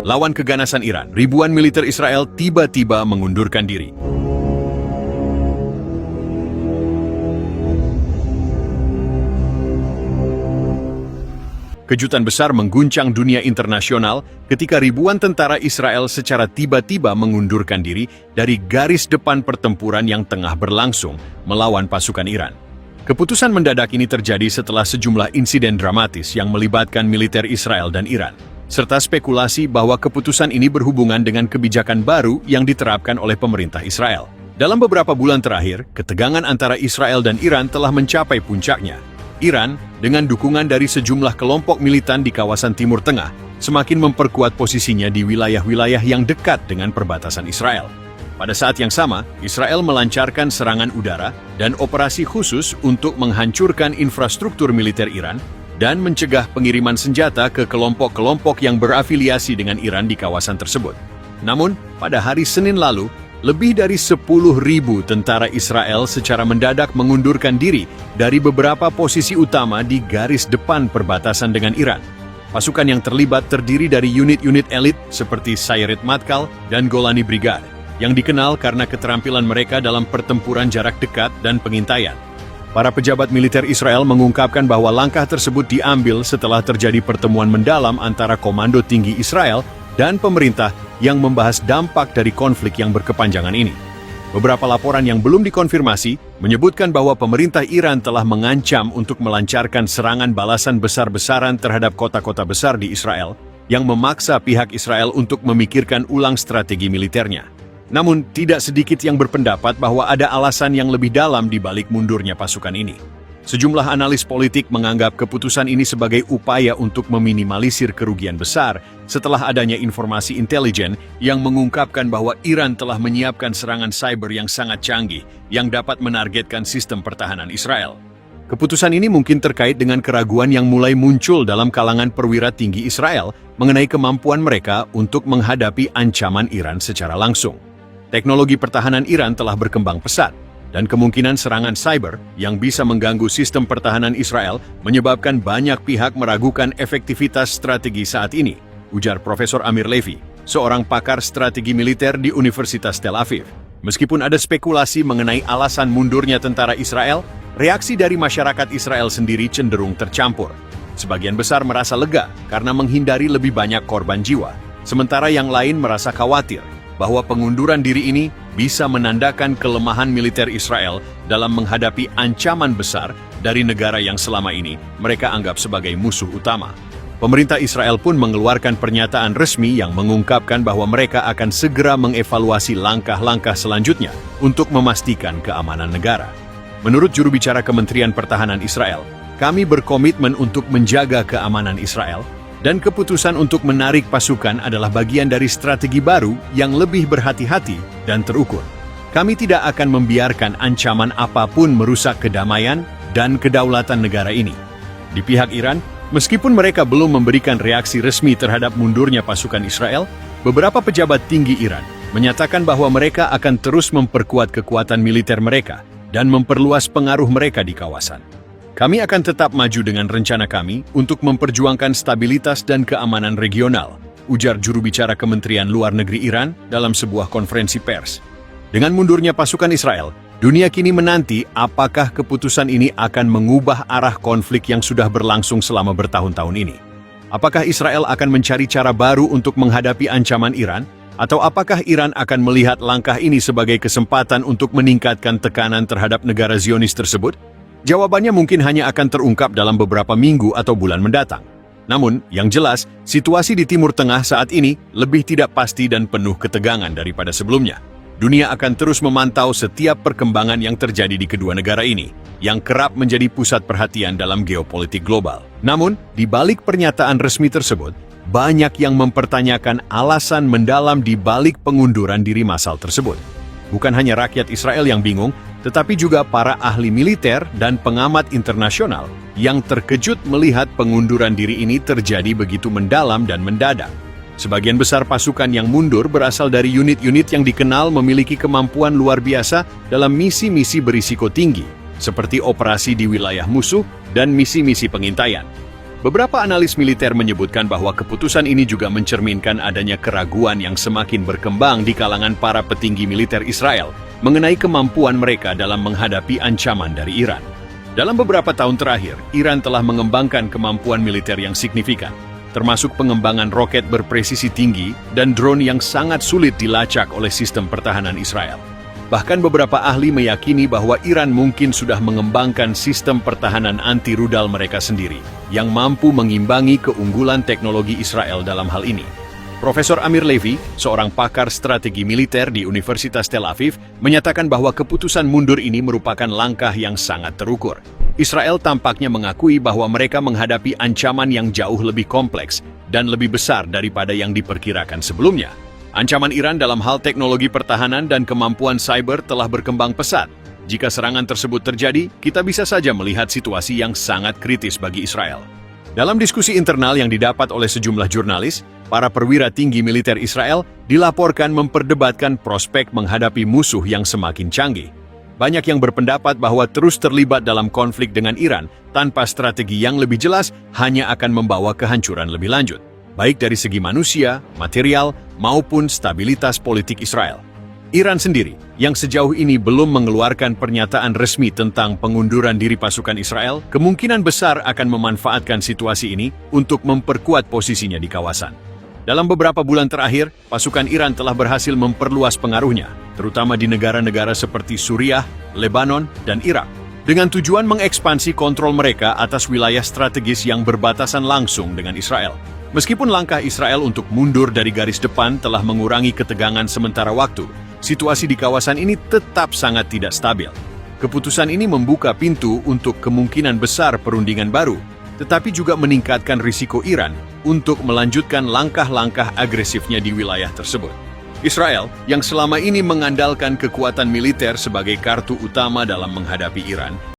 Lawan keganasan Iran, ribuan militer Israel tiba-tiba mengundurkan diri. Kejutan besar mengguncang dunia internasional ketika ribuan tentara Israel secara tiba-tiba mengundurkan diri dari garis depan pertempuran yang tengah berlangsung melawan pasukan Iran. Keputusan mendadak ini terjadi setelah sejumlah insiden dramatis yang melibatkan militer Israel dan Iran, serta spekulasi bahwa keputusan ini berhubungan dengan kebijakan baru yang diterapkan oleh pemerintah Israel. Dalam beberapa bulan terakhir, ketegangan antara Israel dan Iran telah mencapai puncaknya. Iran, dengan dukungan dari sejumlah kelompok militan di kawasan Timur Tengah, semakin memperkuat posisinya di wilayah-wilayah yang dekat dengan perbatasan Israel. Pada saat yang sama, Israel melancarkan serangan udara dan operasi khusus untuk menghancurkan infrastruktur militer Iran dan mencegah pengiriman senjata ke kelompok-kelompok yang berafiliasi dengan Iran di kawasan tersebut. Namun, pada hari Senin lalu, lebih dari 10.000 tentara Israel secara mendadak mengundurkan diri dari beberapa posisi utama di garis depan perbatasan dengan Iran. Pasukan yang terlibat terdiri dari unit-unit elit seperti Sayeret Matkal dan Golani Brigade, yang dikenal karena keterampilan mereka dalam pertempuran jarak dekat dan pengintaian. Para pejabat militer Israel mengungkapkan bahwa langkah tersebut diambil setelah terjadi pertemuan mendalam antara Komando Tinggi Israel dan pemerintah yang membahas dampak dari konflik yang berkepanjangan ini. Beberapa laporan yang belum dikonfirmasi menyebutkan bahwa pemerintah Iran telah mengancam untuk melancarkan serangan balasan besar-besaran terhadap kota-kota besar di Israel, yang memaksa pihak Israel untuk memikirkan ulang strategi militernya. Namun, tidak sedikit yang berpendapat bahwa ada alasan yang lebih dalam di balik mundurnya pasukan ini. Sejumlah analis politik menganggap keputusan ini sebagai upaya untuk meminimalisir kerugian besar setelah adanya informasi intelijen yang mengungkapkan bahwa Iran telah menyiapkan serangan cyber yang sangat canggih yang dapat menargetkan sistem pertahanan Israel. Keputusan ini mungkin terkait dengan keraguan yang mulai muncul dalam kalangan perwira tinggi Israel mengenai kemampuan mereka untuk menghadapi ancaman Iran secara langsung. Teknologi pertahanan Iran telah berkembang pesat, dan kemungkinan serangan cyber yang bisa mengganggu sistem pertahanan Israel menyebabkan banyak pihak meragukan efektivitas strategi saat ini, ujar Profesor Amir Levy, seorang pakar strategi militer di Universitas Tel Aviv. Meskipun ada spekulasi mengenai alasan mundurnya tentara Israel, reaksi dari masyarakat Israel sendiri cenderung tercampur. Sebagian besar merasa lega karena menghindari lebih banyak korban jiwa, sementara yang lain merasa khawatir bahwa pengunduran diri ini bisa menandakan kelemahan militer Israel dalam menghadapi ancaman besar dari negara yang selama ini mereka anggap sebagai musuh utama. Pemerintah Israel pun mengeluarkan pernyataan resmi yang mengungkapkan bahwa mereka akan segera mengevaluasi langkah-langkah selanjutnya untuk memastikan keamanan negara. Menurut juru bicara Kementerian Pertahanan Israel, kami berkomitmen untuk menjaga keamanan Israel, dan keputusan untuk menarik pasukan adalah bagian dari strategi baru yang lebih berhati-hati dan terukur. Kami tidak akan membiarkan ancaman apapun merusak kedamaian dan kedaulatan negara ini. Di pihak Iran, meskipun mereka belum memberikan reaksi resmi terhadap mundurnya pasukan Israel, beberapa pejabat tinggi Iran menyatakan bahwa mereka akan terus memperkuat kekuatan militer mereka dan memperluas pengaruh mereka di kawasan. Kami akan tetap maju dengan rencana kami untuk memperjuangkan stabilitas dan keamanan regional, ujar juru bicara Kementerian Luar Negeri Iran dalam sebuah konferensi pers. Dengan mundurnya pasukan Israel, dunia kini menanti apakah keputusan ini akan mengubah arah konflik yang sudah berlangsung selama bertahun-tahun ini. Apakah Israel akan mencari cara baru untuk menghadapi ancaman Iran, atau apakah Iran akan melihat langkah ini sebagai kesempatan untuk meningkatkan tekanan terhadap negara Zionis tersebut? Jawabannya mungkin hanya akan terungkap dalam beberapa minggu atau bulan mendatang. Namun, yang jelas, situasi di Timur Tengah saat ini lebih tidak pasti dan penuh ketegangan daripada sebelumnya. Dunia akan terus memantau setiap perkembangan yang terjadi di kedua negara ini, yang kerap menjadi pusat perhatian dalam geopolitik global. Namun, di balik pernyataan resmi tersebut, banyak yang mempertanyakan alasan mendalam di balik pengunduran diri massal tersebut. Bukan hanya rakyat Israel yang bingung, tetapi juga para ahli militer dan pengamat internasional yang terkejut melihat pengunduran diri ini terjadi begitu mendalam dan mendadak. Sebagian besar pasukan yang mundur berasal dari unit-unit yang dikenal memiliki kemampuan luar biasa dalam misi-misi berisiko tinggi, seperti operasi di wilayah musuh dan misi-misi pengintaian. Beberapa analis militer menyebutkan bahwa keputusan ini juga mencerminkan adanya keraguan yang semakin berkembang di kalangan para petinggi militer Israel mengenai kemampuan mereka dalam menghadapi ancaman dari Iran. Dalam beberapa tahun terakhir, Iran telah mengembangkan kemampuan militer yang signifikan, termasuk pengembangan roket berpresisi tinggi dan drone yang sangat sulit dilacak oleh sistem pertahanan Israel. Bahkan beberapa ahli meyakini bahwa Iran mungkin sudah mengembangkan sistem pertahanan anti-rudal mereka sendiri, yang mampu mengimbangi keunggulan teknologi Israel dalam hal ini. Profesor Amir Levy, seorang pakar strategi militer di Universitas Tel Aviv, menyatakan bahwa keputusan mundur ini merupakan langkah yang sangat terukur. Israel tampaknya mengakui bahwa mereka menghadapi ancaman yang jauh lebih kompleks dan lebih besar daripada yang diperkirakan sebelumnya. Ancaman Iran dalam hal teknologi pertahanan dan kemampuan cyber telah berkembang pesat. Jika serangan tersebut terjadi, kita bisa saja melihat situasi yang sangat kritis bagi Israel. Dalam diskusi internal yang didapat oleh sejumlah jurnalis, para perwira tinggi militer Israel dilaporkan memperdebatkan prospek menghadapi musuh yang semakin canggih. Banyak yang berpendapat bahwa terus terlibat dalam konflik dengan Iran tanpa strategi yang lebih jelas hanya akan membawa kehancuran lebih lanjut, baik dari segi manusia, material, maupun stabilitas politik Israel. Iran sendiri, yang sejauh ini belum mengeluarkan pernyataan resmi tentang pengunduran diri pasukan Israel, kemungkinan besar akan memanfaatkan situasi ini untuk memperkuat posisinya di kawasan. Dalam beberapa bulan terakhir, pasukan Iran telah berhasil memperluas pengaruhnya, terutama di negara-negara seperti Suriah, Lebanon, dan Irak, dengan tujuan mengekspansi kontrol mereka atas wilayah strategis yang berbatasan langsung dengan Israel. Meskipun langkah Israel untuk mundur dari garis depan telah mengurangi ketegangan sementara waktu, situasi di kawasan ini tetap sangat tidak stabil. Keputusan ini membuka pintu untuk kemungkinan besar perundingan baru, tetapi juga meningkatkan risiko Iran untuk melanjutkan langkah-langkah agresifnya di wilayah tersebut. Israel, yang selama ini mengandalkan kekuatan militer sebagai kartu utama dalam menghadapi Iran,